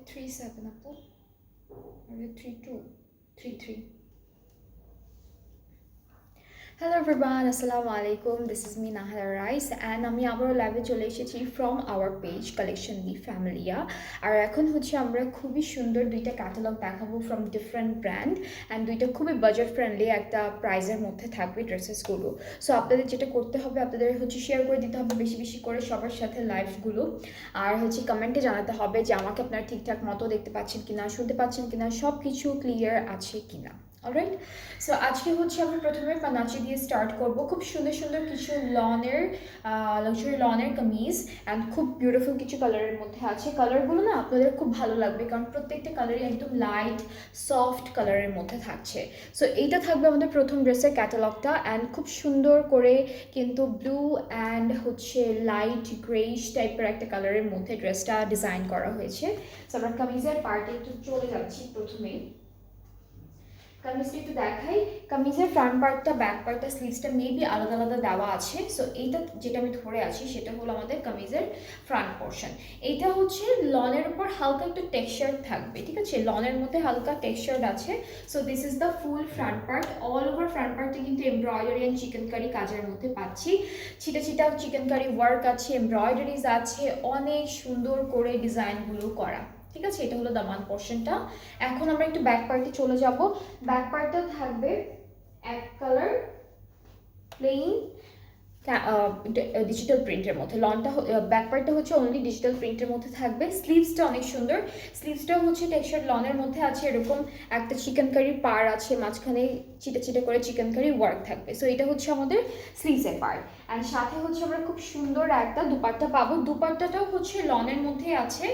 37 আপু, আর 32, 33। Hello everyone, আসসালামু আলাইকুম। This is me Nahara Rais and আমি আবারও লাইভে চলে এসেছি from our page collection the Familia. আর এখন হচ্ছে আমরা খুবই সুন্দর দুইটা ক্যাটালগ দেখাবো ফ্রম ডিফারেন্ট ব্র্যান্ড অ্যান্ড দুইটা খুবই বাজেট ফ্রেন্ডলি একটা প্রাইজের মধ্যে থাকবে ড্রেসেসগুলো। সো আপনাদের যেটা করতে হবে, আপনাদের হচ্ছে শেয়ার করে দিতে হবে বেশি বেশি করে সবার সাথে লাইভসগুলো, আর হচ্ছে কমেন্টে জানাতে হবে যে আমাকে আপনারা ঠিকঠাক মতো দেখতে পাচ্ছেন কিনা, শুনতে পাচ্ছেন কিনা, সব কিছু ক্লিয়ার আছে কিনা। অলরাইট, সো আজকে হচ্ছে আমরা প্রথমে পানাচি দিয়ে স্টার্ট করব। খুব সুন্দর সুন্দর কিছু লনের লাক্সারি লনের কামিজ অ্যান্ড খুব বিউটিফুল কিছু কালারের মধ্যে আছে। কালারগুলো না আপনাদের খুব ভালো লাগবে, কারণ প্রত্যেকটা কালারই একদম লাইট সফট কালারের মধ্যে থাকছে। সো এইটা থাকবে আমাদের প্রথম ড্রেসের ক্যাটালগটা অ্যান্ড খুব সুন্দর করে কিন্তু ব্লু অ্যান্ড হচ্ছে লাইট গ্রেইশ টাইপের একটা কালারের মধ্যে ড্রেসটা ডিজাইন করা হয়েছে। সো আমরা কামিজের পার্টে একটু চলে যাচ্ছি। প্রথমেই কামিজটা একটু দেখাই। কামিজের ফ্রন্ট পার্টটা, ব্যাক পার্টটা, স্লিভসটা মেবি আলাদা আলাদা দেওয়া আছে। সো এইটা যেটা আমি ধরে আছি সেটা হলো আমাদের কামিজের ফ্রন্ট পোর্শন। এইটা হচ্ছে লনের উপর হালকা একটু টেক্সচার থাকবে, ঠিক আছে, লনের মধ্যে হালকা টেক্সচার আছে। So this is the full front part. All over front পার্টে কিন্তু এমব্রয়ডারি অ্যান্ড চিকেনকারি কাজের মধ্যে পাচ্ছি। ছিটা ছিটা চিকেনকারি ওয়ার্ক আছে, এমব্রয়ডারিজ আছে, অনেক সুন্দর করে ডিজাইনগুলো করা, ঠিক আছে। এটা হলো দামান পোর্শনটা। এখন আমরা একটু ব্যাক পার্টে চলে যাব। ব্যাক পার্টটা থাকবে এক কালার প্লেইন ডিজিটাল প্রিন্টের মধ্যে। লনটা ব্যাক পার্টটা হচ্ছে অনলি ডিজিটাল প্রিন্টের মধ্যে থাকবে। স্লিভসটা অনেক সুন্দর, স্লিভসটাও হচ্ছে টেক্সচার লনের মধ্যে আছে। এরকম একটা চিকেন কারি পার আছে, মাঝখানে চিটা চিটা করে চিকেন কারি ওয়ার্ক থাকবে। সো এটা হচ্ছে আমাদের স্লিভসের পার্ট অ্যান্ড সাথে হচ্ছে আমরা খুব সুন্দর একটা দুপাট্টা পাবো। দুপাট্টাটাও হচ্ছে লনের মধ্যে আছে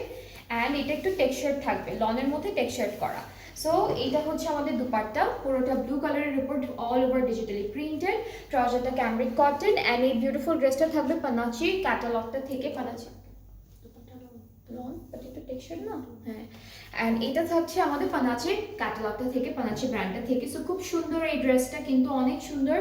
অ্যান্ড এটা একটু টেক্সচার থাকবে, লনের মধ্যে টেক্সচার করা। সো এইটা হচ্ছে আমাদের দুপাট্টা, পুরোটা ব্লু কালারের উপর অল ওভার ডিজিটালি প্রিন্টেড। ট্রাউজারটা ক্যামব্রিক কটন অ্যান্ড এই বিউটিফুল ড্রেসটা থাকবে পানাচি ক্যাটালগটা থেকে। পানাচি লন বাট একটু টেক্সচার না, হ্যাঁ। অ্যান্ড এটা থাকছে আমাদের পানাচি ক্যাটালগটা থেকে, পানাচি ব্র্যান্ডটা থেকে। সো খুব সুন্দর এই ড্রেসটা, কিন্তু অনেক সুন্দর।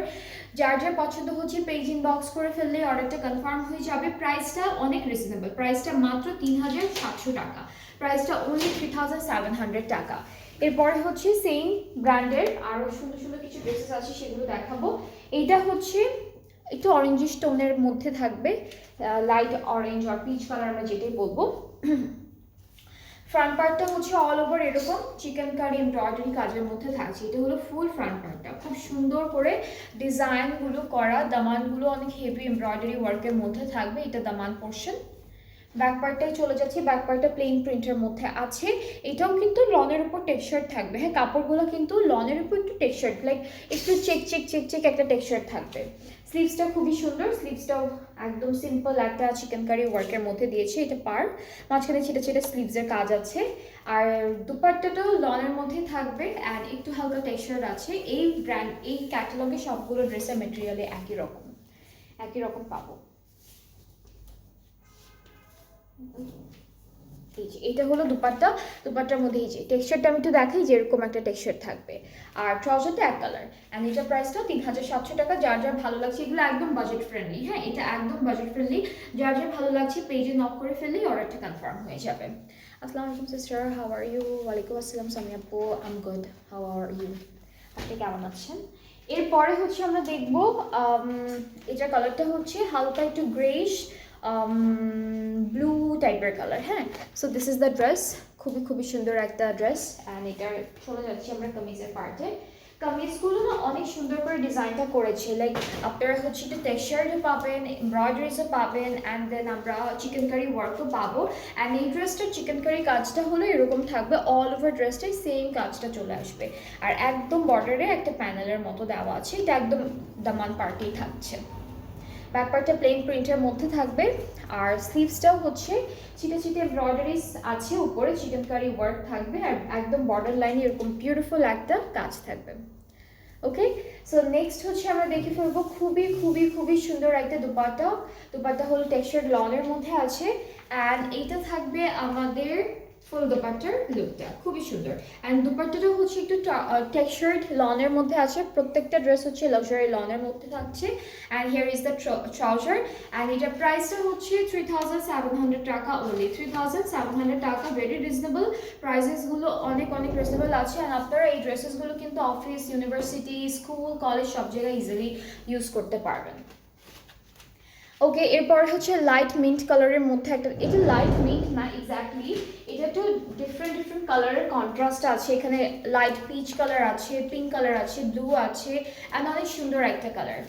যার যার পছন্দ হচ্ছে পেজ ইনবক্স করে ফেললে অর্ডারটা কনফার্ম হয়ে যাবে। প্রাইসটা অনেক রিজনেবল, প্রাইসটা মাত্র 3700 টাকা, প্রাইসটা অনলি 3700 টাকা। এরপরে হচ্ছে সেম ব্র্যান্ডের আরও সুন্দর সুন্দর কিছু ড্রেসেস আছে, সেগুলো দেখাবো। এইটা হচ্ছে একটু অরেঞ্জিশ টোনের মধ্যে থাকবে, লাইট অরেঞ্জ আর পিচ কালার আমরা যেটাই বলবো। ফ্রন্ট পার্টটা হচ্ছে অল ওভার এরকম চিকেন কারি এমব্রয়ডারি কাজের মধ্যে থাকছে। এটা হলো ফুল ফ্রন্ট পার্টটা, খুব সুন্দর করে ডিজাইনগুলো করা, দামানগুলো অনেক হেভি এমব্রয়ডারি ওয়ার্কের মধ্যে থাকবে। এটা দামান পোর্শন। ব্যাক পার্টটাই চলে যাচ্ছে। ব্যাক পার্টটা প্লেন প্রিন্টের মধ্যে আছে। এটাও কিন্তু লনের উপর টেক্সচার থাকবে, হ্যাঁ, কাপড়গুলো কিন্তু লনের উপর একটু টেক্সচার, লাইক একটু চেক চেক চেক চেক একটা টেক্সচার থাকবে। স্লিভসটা খুবই সুন্দর, স্লিভসটাও একদম সিম্পল একটা চিকেন কারি ওয়ার্কের মধ্যে দিয়েছে। এটা পার, মাঝখানে ছেটে ছেটে স্লিভসের কাজ আছে। আর দুপাট্টাটাও লনের মধ্যে থাকবে অ্যান্ড একটু হালকা টেক্সচার আছে। এই ব্র্যান্ড, এই ক্যাটালগে সবগুলো ড্রেসের মেটেরিয়ালে একই রকম পাবো। এটা হলো দুপাট্টা, দুপাট্টার মধ্যে এই যে টেক্সচারটা আমি একটু দেখাই, যে এরকম একটা টেক্সচার থাকবে। আর ট্রাউজারটা এক কালার অ্যান্ড এটার প্রাইসটা 3700 টাকা। যার যার ভালো লাগছে, এগুলো একদম বাজেট ফ্রেন্ডলি, হ্যাঁ, এটা একদম বাজেট ফ্রেন্ডলি। যার যার ভালো লাগছে পেজে নক করে ফেললেই অর্ডারটা কনফার্ম হয়ে যাবে। আসসালামু আলাইকুম সিস্টার, হাউ আর ইউ? ওয়ালাইকুম আসসালাম সামি আপু, I am good, how are you? আপনি কেমন আছেন? এরপরে হচ্ছে আমরা দেখবো এটার কালারটা হচ্ছে হালকা একটু গ্রেইশ ব্লু টাইপের কালার, হ্যাঁ। So this is the dress, খুবই খুবই সুন্দর একটা ড্রেস অ্যান্ড এটার চলে যাচ্ছি আমরা কামিজের পার্টে। কামিজগুলো না অনেক সুন্দর করে ডিজাইনটা করেছে, লাইক আপনারা হচ্ছে একটু টেক্সচারও পাবেন, এমব্রয়ডারিজও পাবেন অ্যান্ড দেন আমরা চিকেন কারি ওয়ার্কও পাবো। অ্যান্ড এই ড্রেসটার চিকেন কারি কাজটা হলো এরকম থাকবে, অল ওভার ড্রেসটাই সেম কাজটা চলে আসবে। আর একদম বর্ডারে একটা প্যানেলের মতো দেওয়া আছে, এটা একদম দামান পার্টেই থাকছে। ব্যাক পার্টটা প্লেন প্রিন্টের মধ্যে থাকবে আর স্লিভসটাও হচ্ছে ছিটে ছিটে এমব্রয়ডারিজ আছে, উপরে চিকেন কারি ওয়ার্ক থাকবে আর একদম বর্ডার লাইনে এরকম বিউটিফুল একটা কাজ থাকবে। ওকে, সো নেক্সট হচ্ছে আমরা দেখে ফেলবো খুবই খুবই খুবই সুন্দর একটা দুপাট্টা হলো টেক্সচার লনের মধ্যে আছে অ্যান্ড এইটা থাকবে আমাদের ফুল দুপাট্টার লুকটা খুবই সুন্দর। অ্যান্ড দুপাট্টাটা হচ্ছে একটু টেক্সচার্ড লনের মধ্যে আছে, প্রত্যেকটা ড্রেস হচ্ছে লাক্সারি লনের মধ্যে থাকছে। And here is the trouser. And এটার প্রাইসটা হচ্ছে 3700 টাকা অনলি, 3700 টাকা। ভেরি রিজনেবল প্রাইসেসগুলো, অনেক অনেক রিজনেবল আছে। অ্যান্ড আপনারা এই ড্রেসেসগুলো কিন্তু অফিস, ইউনিভার্সিটি, স্কুল, কলেজ সব জায়গায় ইজিলি ইউজ করতে পারবেন। ওকে, এরপর হচ্ছে লাইট মিন্ট কালারের মধ্যে একটা, এটা লাইট মিন্ট না এক্স্যাক্টলি, এটা একটু ডিফারেন্ট কালারের কন্ট্রাস্ট আছে। এখানে লাইট পিচ কালার আছে, পিঙ্ক কালার আছে, ব্লু আছে, অ্যান্ড অনেক সুন্দর একটা colour.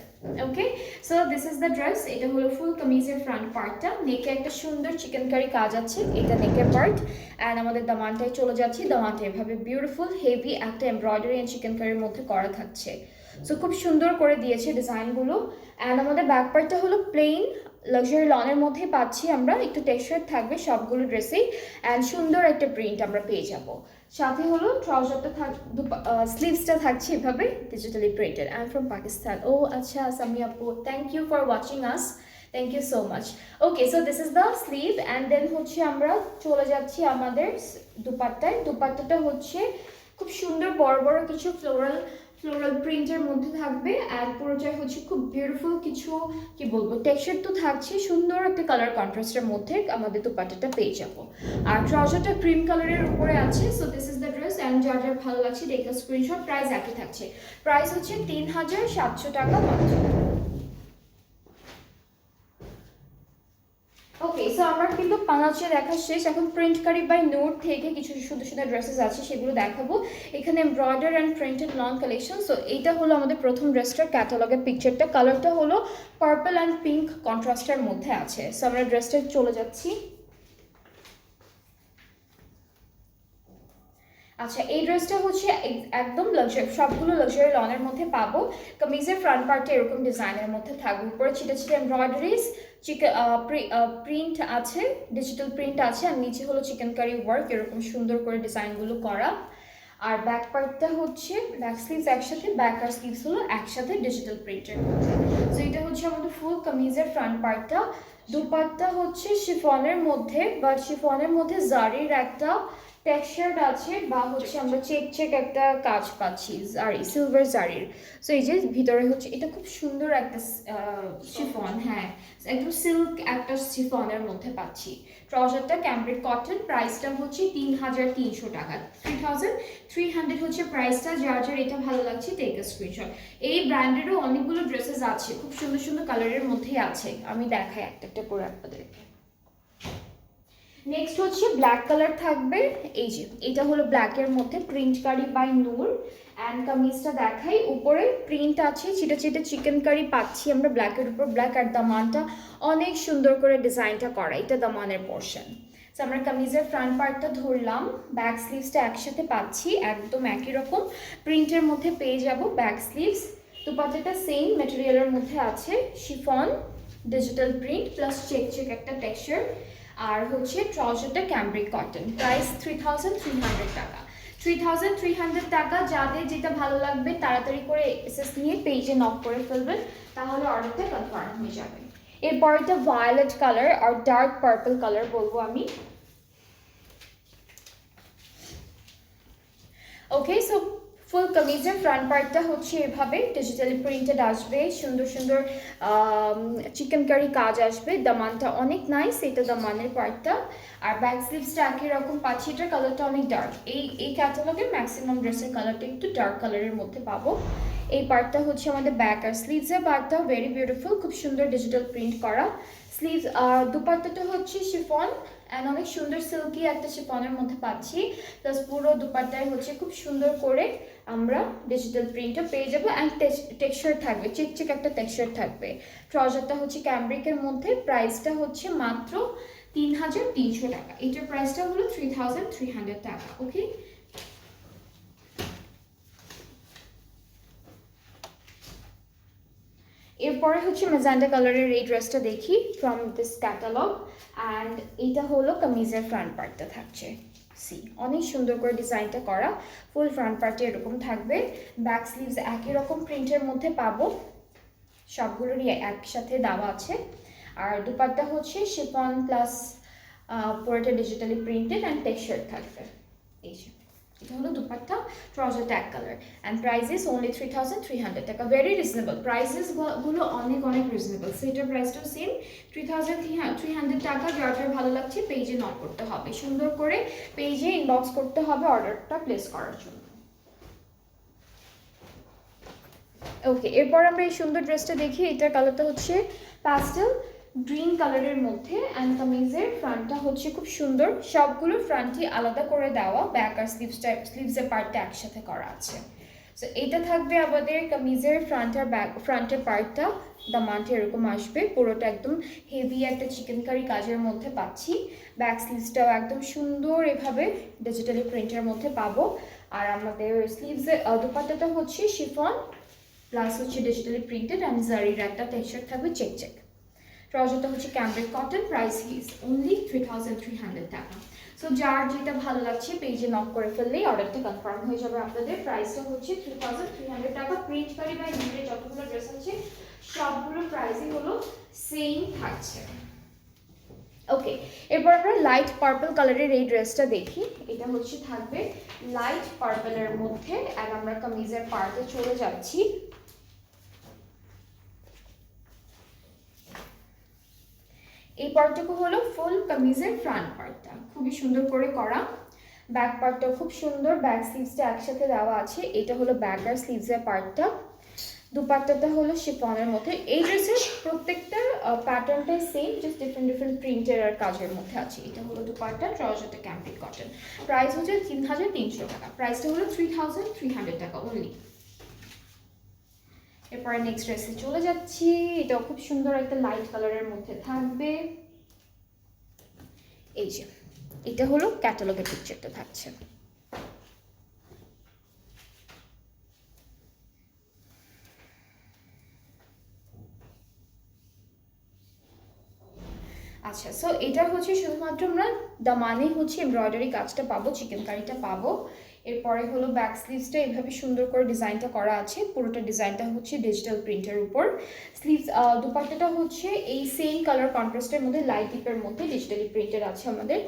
Okay, so this is the dress. এটা হলো ফুল কামিজের ফ্রন্ট পার্টটা। নেকে একটা সুন্দর চিকেন কারি কাজ আছে, এটা নেকের পার্ট। অ্যান্ড আমাদের দামানটায় চলে যাচ্ছি। দামানটা এভাবে বিউটিফুল হেভি একটা এমব্রয়ডারি অ্যান্ড চিকেন কারির মধ্যে করা থাকছে। সো খুব সুন্দর করে দিয়েছে ডিজাইনগুলো। অ্যান্ড আমাদের ব্যাক পার্টটা হলো প্লেন লাক্সারি লনের মধ্যে পাচ্ছি আমরা, একটু টেক্সচার থাকবে সবগুলো ড্রেসেই। অ্যান্ড সুন্দর একটা প্রিন্ট আমরা পেয়ে যাব। সাথে হলো ট্রাউজারটা স্লিভসটা থাকছে এভাবে digitally printed. I am from Pakistan. ও আচ্ছা সামি আপু, thank you for watching us, thank you so much. Okay, so this is the sleeve. And then হচ্ছে আমরা চলে যাচ্ছি আমাদের দুপাট্টায়। দুপাট্টাটা হচ্ছে খুব সুন্দর বড় বড় কিছু ফ্লোরাল প্রিন্টের মধ্যে থাকবে। অ্যান্ড পুরোটাই হচ্ছে খুব বিউটিফুল কিছু, কি বলবো, টেক্সচার তো থাকছে, সুন্দর একটা কালার কন্ট্রাস্টের মধ্যে আমাদের দুপাট্টাটা পেয়ে যাব। আর ট্রাউজারটা ক্রিম কালারের উপরে আছে। So this is the dress. And যার যার ভালো লাগছে দেখে স্ক্রিনশট। প্রাইস একই থাকছে, প্রাইস হচ্ছে 3700 টাকা মাত্র। ওকে, সো আমরা কিন্তু পানাচে দেখা শেষ। এখন প্রিন্ট কারি বাই নূর থেকে কিছু সুন্দর সুন্দর ড্রেসেস আছে, সেগুলো দেখাবো। এখানে embroider and printed long collection. So এইটা হলো আমাদের প্রথম ড্রেসটার ক্যাটালগের পিকচারটা। কালারটা হলো পার্পল অ্যান্ড পিঙ্ক কন্ট্রাস্টের মধ্যে আছে। সো আমরা ড্রেসটা চলে যাচ্ছি। আচ্ছা, এই ড্রেসটা হচ্ছে একদম লাক্সারি, সবগুলো লাক্সারি লনের মধ্যে পাবো। কামিজের ফ্রন্ট পার্টে এরকম ডিজাইনের মধ্যে থাকবে, উপরে ছিটে ছিটে এমব্রয়ডারিজ, প্রিন্ট আছে, ডিজিটাল প্রিন্ট আছে। আর নিচে হলো চিকেন কারি ওয়ার্ক, এরকম সুন্দর করে ডিজাইনগুলো করা। আর ব্যাক পার্টটা হচ্ছে ব্যাক স্লিভস একসাথে, ব্যাক আর স্লিভস হলো একসাথে ডিজিটাল প্রিন্টের মধ্যে। সো এটা হচ্ছে আমাদের ফুল কামিজের ফ্রন্ট পার্টটা। দুপাট্টা হচ্ছে শিফনের মধ্যে, বাট শিফনের মধ্যে জারির একটা টেক্সচার আছে, বা হচ্ছে আমরা চেক একটা কাজ পাচ্ছি জারি, সিলভার জারির। সো এই যে ভিতরে হচ্ছে এটা খুব সুন্দর একটা শিফন, হ্যাঁ একদম সিল্ক একটা শিফনের মধ্যে পাচ্ছি। ট্রাউজারটা ক্যামব্রিক কটন, প্রাইসটা হচ্ছে 3300 টাকা, 3300 হচ্ছে প্রাইসটা। যার যার এটা ভালো লাগছে টেক আ স্ক্রিনশট। এই ব্র্যান্ডেরও অনেকগুলো ড্রেসেস আছে, খুব সুন্দর সুন্দর কালারের মধ্যে আছে, আমি দেখাই একটা একটা করে আপনাদেরকে। নেক্সট হচ্ছে ব্ল্যাক কালার থাকবে। এই যে এটা হলো ব্ল্যাকের মধ্যে প্রিন্ট কারি বাই নূর। অ্যান্ড কামিজটা দেখাই, উপরে প্রিন্ট আছে, ছিটে ছিটে চিকেন কারি পাচ্ছি আমরা ব্ল্যাকের উপর, ব্ল্যাক। আর দামানটা অনেক সুন্দর করে ডিজাইনটা করা, এটা দামানের পোর্শন। সো আমরা কামিজের ফ্রন্ট পার্টটা ধরলাম, ব্যাক স্লিভসটা একসাথে পাচ্ছি, একদম একই রকম প্রিন্টের মধ্যে পেয়ে যাব ব্যাক স্লিভস। দুপাট্টাটা সেম ম্যাটেরিয়ালের মধ্যে আছে, chiffon digital print plus check একটা টেক্সচার। আর হচ্ছে ট্রাউজারটা ক্যামব্রিক কটন, প্রাইস 3300 টাকা, 3300 টাকা। যাদের যেটা ভালো লাগবে তাড়াতাড়ি করে এসএস নিয়ে পেজে নক করে ফেলবেন, তাহলে অর্ডারটা কনফার্ম হয়ে যাবে। এরপর এটা ভায়োলেট কালার আর ডার্ক পার্পল কালার বলবো আমি। ওকে, সো ফুল কামিজের ফ্রন্ট পার্টটা হচ্ছে এভাবে ডিজিটালি প্রিন্টেড আসবে, সুন্দর সুন্দর চিকেন কারি কাজ আসবে। দামানটা অনেক নাইস, এটা দামানের পার্টটা। আর ব্যাক স্লিভসটা একই রকম পাচ্ছি, এটার কালারটা অনেক ডার্ক। এই ক্যাটালগের ম্যাক্সিমাম ড্রেসের কালারটা একটু ডার্ক কালারের মধ্যে পাবো। এই পার্টটা হচ্ছে আমাদের ব্যাক আর স্লিভসের পার্টটা ভেরি বিউটিফুল, খুব সুন্দর ডিজিটাল প্রিন্ট করা স্লিভস। দুপাট্টাটা হচ্ছে শিফন অ্যান্ড অনেক সুন্দর সিল্কি একটা শিফনের মধ্যে পাচ্ছি। প্লাস পুরো দুপাট্টায় হচ্ছে খুব সুন্দর করে আমরা ডিজিটাল প্রিন্টটা পেয়ে যাবো। অ্যান্ড টেক্সচার থাকবে, চিক একটা টেক্সচার থাকবে। ট্রাউজারটা হচ্ছে ক্যামব্রিকের মধ্যে, প্রাইসটা হচ্ছে মাত্র 3300 টাকা। এটার প্রাইসটা হলো 3300 টাকা। ওকে, এরপরে হচ্ছে ম্যাজেন্টা কালারের এই ড্রেসটা দেখি ফ্রম দিস ক্যাটালগ। অ্যান্ড এটা হলো কামিজের ফ্রন্ট পার্টটা থাকছে, সি অনেক সুন্দর করে ডিজাইনটা করা, ফুল ফ্রন্ট পার্টে এরকম থাকবে। ব্যাক স্লিভস একই রকম প্রিন্টের মধ্যে পাবো, সবগুলোরই একসাথে দেওয়া আছে। আর দুপাট্টা হচ্ছে শিফন প্লাস পুরোটা ডিজিটালি প্রিন্টেড অ্যান্ড টেক্সচার থাকবে। এই যে এটা হলো দুপাট্টা, ট্রাউজারটা এক কালার, অ্যান্ড প্রাইসেস অনলি 3300 টাকা। ভেরি রিজনেবল প্রাইসেস গুলো, অনেক অনেক রিজনেবল। সো এটার প্রাইসটাও সেম 3300 টাকা। যার যার ভালো লাগছে পেজে নক করতে হবে, সুন্দর করে পেজে ইনবক্স করতে হবে অর্ডারটা প্লেস করার জন্য। ওকে, এরপর আমরা এই সুন্দর ড্রেসটা দেখি। এটার কালারটা হচ্ছে প্যাস্টেল গ্রিন কালারের মধ্যে, অ্যান্ড কামিজের ফ্রন্টটা হচ্ছে খুব সুন্দর, সবগুলো ফ্রন্টই আলাদা করে দেওয়া, ব্যাক আর স্লিভসের পার্টটা একসাথে করা আছে। সো এটা থাকবে আমাদের কামিজের ফ্রন্ট আর ব্যাক, ফ্রন্টের পার্টটা দামানটা এরকম আসবে, পুরোটা একদম হেভি একটা চিকেন কারি কাজের মধ্যে পাচ্ছি। ব্যাক স্লিভসটাও একদম সুন্দর এভাবে ডিজিটালি প্রিন্টের মধ্যে পাবো। আর আমাদের স্লিভসের দুপাট্টাটা হচ্ছে শিফন প্লাস হচ্ছে ডিজিটালি প্রিন্টেড অ্যান্ড জারির একটা টেক্সচার থাকবে চেক চেক। ট্রাউজারটা হচ্ছে cambric cotton, price is only 3300 টাকা। সো যার যেটা ভালো লাগছে পেজে নক করে ফেললেই অর্ডারটা কনফার্ম হয়ে যাবে আপনাদের। প্রাইসটা হচ্ছে 3300 টাকা। প্রিন্ট কারি বাই নিউরে যতগুলো ড্রেস আছে সবগুলো প্রাইসই হলো সেম থাকছে। ওকে, এরপর আমরা লাইট পার্পল কালারের এই ড্রেসটা দেখি। এটা হচ্ছে থাকবে লাইট পার্পলের মধ্যে, আর আমরা কামিজের পার্টে চলে যাচ্ছি। এই পার্টটুকু হলো ফুল কামিজের ফ্রন্ট পার্টটা, খুবই সুন্দর করে করা। ব্যাক পার্টটা খুব সুন্দর, ব্যাক স্লিভসটা একসাথে দেওয়া আছে। এটা হলো ব্যাক আর স্লিভসের পার্টটা। দুপাট্টাটা হলো শিফনের মধ্যে। এই ড্রেসের প্রত্যেকটা প্যাটার্নটাই সেম, জাস্ট ডিফারেন্ট ডিফারেন্ট প্রিন্টের আর কাজের মধ্যে আছে। এটা হলো দুপাট্টা, ট্রাউজারটা ক্যামব্রিক কটন, প্রাইস হচ্ছে 3300 টাকা। প্রাইসটা হলো 3300 টাকা অনলি। এরপরে নেক্সট ড্রেসে চলে যাচ্ছি। এটাও খুব সুন্দর একটা লাইট কালারের মধ্যে থাকবে। এই যে এটা হলো ক্যাটালগের পিকচারটা থাকছে। আচ্ছা, সো এটা হচ্ছে শুধুমাত্র আমরা দামানে হচ্ছে এমব্রয়ডারি কাজটা পাবো, চিকেন কারিটা পাবো। এরপরে হলো ব্যাক স্লিভসটা এভাবে সুন্দর করে ডিজাইনটা করা আছে, পুরোটা ডিজাইনটা হচ্ছে ডিজিটাল প্রিন্টের উপর। স্লিভস দুপাট্টাটা হচ্ছে এই সেম কালার কন্ট্রাস্টের মধ্যে, লাইট ডিপের মধ্যে ডিজিটালি প্রিন্টেড আছে আমাদের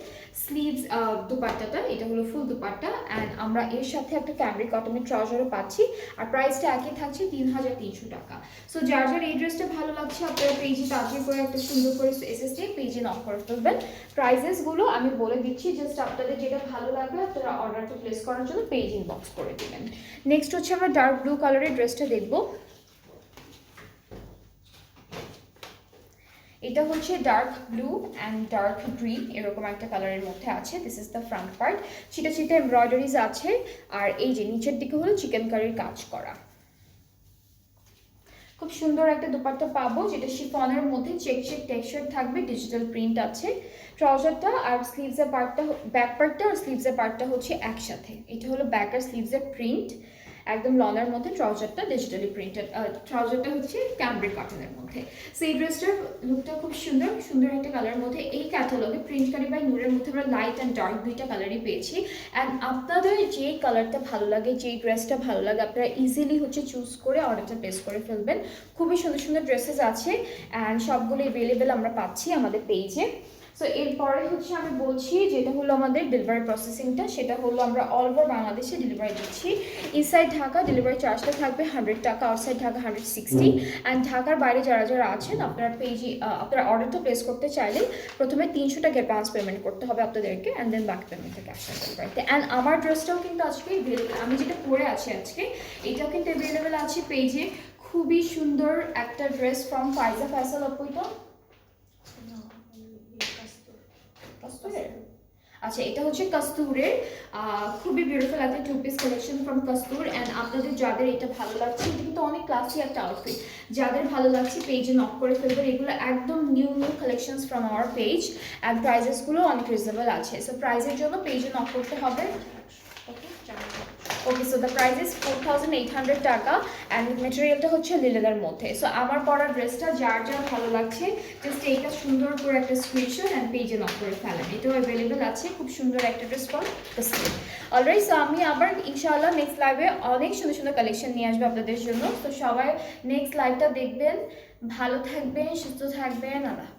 স্লিভস দুপাট্টাটা। এটা হলো ফুল দুপাট্টা, অ্যান্ড আমরা এর সাথে একটা ক্যামব্রিক কটনের ট্রাউজারও পাচ্ছি, আর প্রাইসটা একই থাকছে 3300 টাকা। সো যার যার এই ড্রেসটা ভালো লাগছে আপনারা পেজে তাড়াতাড়ি করে একটা সুন্দর করে এসএসডি পেজে নক করে ফেলবেন। প্রাইসেসগুলো আমি বলে দিচ্ছি, জাস্ট আপনাদের যেটা ভালো লাগবে আপনারা অর্ডারটা প্লেস করার জন্য পেজ ইনবক্স করে দিবেন। নেক্সট হচ্ছে আমরা ডার্ক ব্লু কালারের ড্রেসটা দেখব। এটা হচ্ছে dark blue and dark green এরকম একটা কালারের মধ্যে আছে। This is the front part, ছিটা ছিটা এমব্রয়ডারিজ আছে, আর এই যে নিচের দিকে হলো চিকেন কারির কাজ করা। খুব সুন্দর একটা দুপাট্টা পাবো, যেটা শিফনের মধ্যে চেক চেক টেক্সচার থাকবে, ডিজিটাল প্রিন্ট আছে। ট্রাউজারটা আর স্লিভসের পার্টটা, ব্যাক পার্টটা আর স্লিভসের পার্টটা হচ্ছে একসাথে। এটা হলো ব্যাক আর স্লিভসের প্রিন্ট, একদম লনের মধ্যে। ট্রাউজারটা ডিজিটালি প্রিন্টেড, ট্রাউজারটা হচ্ছে ক্যামব্রিক কটনের মধ্যে। সো এই ড্রেসটার লুকটা খুব সুন্দর, সুন্দর একটা কালারের মধ্যে। এই ক্যাটালগে প্রিন্ট কারি বাই নূরের মধ্যে আমরা লাইট অ্যান্ড ডার্ক দুইটা কালারই পেয়েছি। অ্যান্ড আপনাদের যেই কালারটা ভালো লাগে, যেই ড্রেসটা ভালো লাগে, আপনারা ইজিলি হচ্ছে চুজ করে অর্ডারটা প্লেস করে ফেলবেন। খুবই সুন্দর সুন্দর ড্রেসেস আছে, অ্যান্ড সবগুলো অ্যাভেলেবেল আমরা পাচ্ছি আমাদের পেজে। সো এরপরে হচ্ছে আমি বলছি যেটা হলো আমাদের ডেলিভারি প্রসেসিংটা, সেটা হলো আমরা অল ওভার বাংলাদেশে ডেলিভারি দিচ্ছি। ইনসাইড ঢাকা ডেলিভারি চার্জটা থাকবে 100 টাকা, আউটসাইড ঢাকা 160। অ্যান্ড ঢাকার বাইরে যারা যারা আছেন আপনারা পেজে আপনারা অর্ডারটা প্লেস করতে চাইলে প্রথমে 300 টাকা অ্যাডভান্স পেমেন্ট করতে হবে আপনাদেরকে, অ্যান্ড দেন বাকি পেমেন্টটা ক্যাশ অন ডেলিভারিতে। অ্যান্ড আমার ড্রেসটাও কিন্তু আজকে অ্যাভেলেবেল, আমি যেটা পরে আছি আজকে এটাও কিন্তু অ্যাভেলেবেল আছে পেজে। খুবই সুন্দর একটা ড্রেস ফ্রম ফাইজা ফ্যাশন। অপুইটা আচ্ছা, এটা হচ্ছে কাস্তুরের খুবই বিউটিফুল একটা two piece collection from Kastoor. And আপনাদের যাদের এটা ভালো লাগছে, এটা কিন্তু অনেক ক্লাসি একটা আউটফিট, যাদের ভালো লাগছে পেজে নক করে ফেলবেন। এগুলো একদম new new collections from our page, and প্রাইজেসগুলো অনেক রিজনেবল আছে। সো প্রাইজের জন্য পেজে নক করতে হবে। ওকে, সো দ্য প্রাইস ইজ 4800 টাকা, অ্যান্ড মেটেরিয়ালটা হচ্ছে লিলেনের মধ্যে। সো আমার পরা ড্রেসটা যার যার ভালো লাগছে জাস্ট এইটা সুন্দর করে একটা স্ক্রিনশট অ্যান্ড পেজে নক করে ফেলেন। এটাও অ্যাভেলেবেল আছে, খুব সুন্দর একটা ড্রেস ফ্রম কাস্তুর। অলরাইট, সো আমি আবার ইনশাআল্লাহ নেক্সট লাইভে অনেক সুন্দর সুন্দর কালেকশন নিয়ে আসবো আপনাদের জন্য। তো সবাই নেক্সট লাইভটা দেখবেন, ভালো থাকবেন, সুস্থ থাকবেন, আল্লাহ।